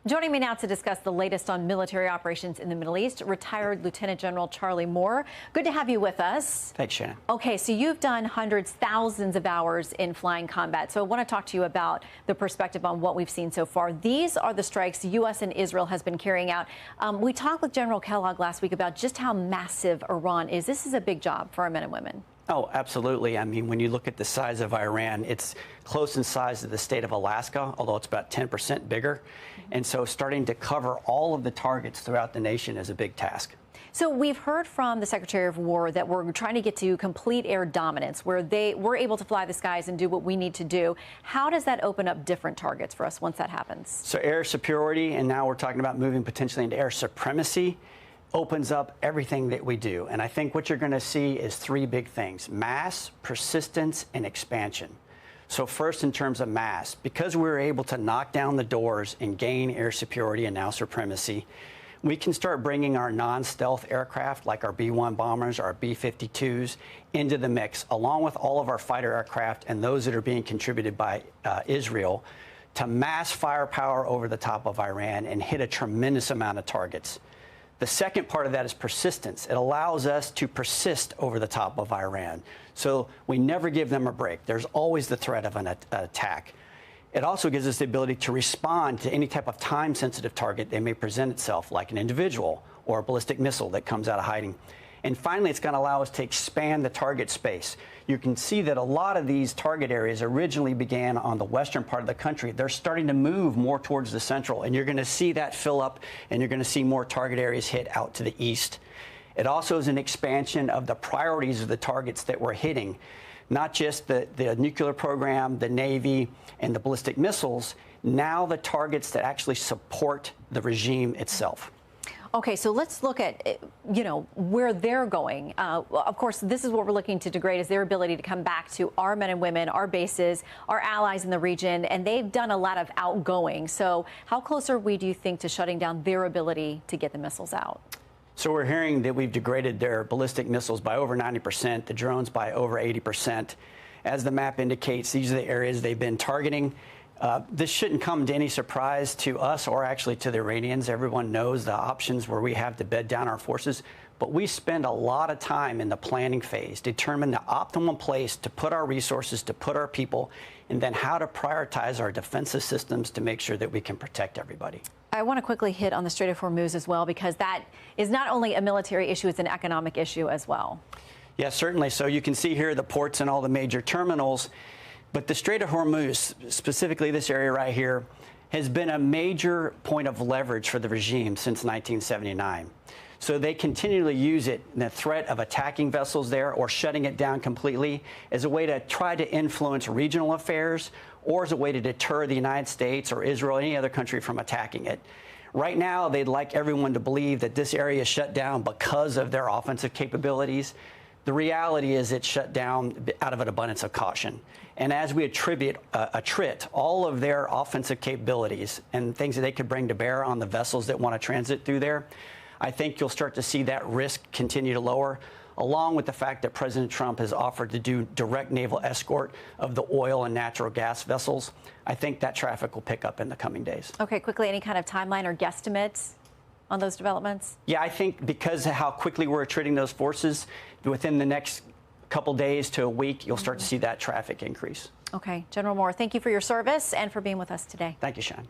Joining me now to discuss the latest on military operations in the Middle East, retired Lieutenant General Charlie Moore. Good to have you with us. Thanks, Shannon. Okay, so you've done hundreds, thousands of hours in flying combat. So I want to talk to you about the perspective on what we've seen so far. These are the strikes the U.S. and Israel has been carrying out. We talked with General Kellogg last week about just how massive Iran is. This is a big job for our men and women. Oh, absolutely. I mean, when you look at the size of Iran, it's close in size to the state of Alaska, although it's about 10% bigger. And so starting to cover all of the targets throughout the nation is a big task. So we've heard from the Secretary of War that we're trying to get to complete air dominance, where we're able to fly the skies and do what we need to do. How does that open up different targets for us once that happens? So air superiority, and now we're talking about moving potentially into air supremacy, opens up everything that we do. And I think what you're going to see is three big things: mass, persistence, and expansion. So first, in terms of mass, because we were able to knock down the doors and gain air superiority and now supremacy, we can start bringing our non-stealth aircraft like our B-1 bombers, our B-52s into the mix, along with all of our fighter aircraft and those that are being contributed by Israel, to mass firepower over the top of Iran and hit a tremendous amount of targets. The second part of that is persistence. It allows us to persist over the top of Iran. So we never give them a break. There's always the threat of an attack. It also gives us the ability to respond to any type of time-sensitive target that may present itself, like an individual or a ballistic missile that comes out of hiding. And finally, it's going to allow us to expand the target space. You can see that a lot of these target areas originally began on the western part of the country. They're starting to move more towards the central, and you're going to see that fill up, and you're going to see more target areas hit out to the east. It also is an expansion of the priorities of the targets that we're hitting, not just the nuclear program, the Navy, and the ballistic missiles, now the targets that actually support the regime itself. Okay, so let's look at, where they're going. Of course, this is what we're looking to degrade, is their ability to come back to our men and women, our bases, our allies in the region, and they've done a lot of outgoing. So how close are we, do you think, to shutting down their ability to get the missiles out? So we're hearing that we've degraded their ballistic missiles by over 90%, the drones by over 80%. As the map indicates, these are the areas they've been targeting. This shouldn't come to any surprise to us or actually to the Iranians. Everyone knows the options where we have to bed down our forces, but we spend a lot of time in the planning phase, determine the optimum place to put our resources, to put our people, and then how to prioritize our defensive systems to make sure that we can protect everybody. I want to quickly hit on the Strait of Hormuz as well, because that is not only a military issue, it's an economic issue as well. Yeah, certainly. So you can see here the ports and all the major terminals. But the Strait of Hormuz, specifically this area right here, has been a major point of leverage for the regime since 1979. So they continually use it, the threat of attacking vessels there or shutting it down completely, as a way to try to influence regional affairs or as a way to deter the United States or Israel or any other country from attacking it. Right now, they'd like everyone to believe that this area is shut down because of their offensive capabilities. The reality is it's shut down out of an abundance of caution. And as we attrit all of their offensive capabilities and things that they could bring to bear on the vessels that want to transit through there, I think you'll start to see that risk continue to lower, along with the fact that President Trump has offered to do direct naval escort of the oil and natural gas vessels. I think that traffic will pick up in the coming days. Okay, quickly, any kind of timeline or guesstimates on those developments? Yeah, I think because of how quickly we're attriting those forces, within the next couple days to a week, you'll start to see that traffic increase. Okay, General Moore, thank you for your service and for being with us today. Thank you, Sean.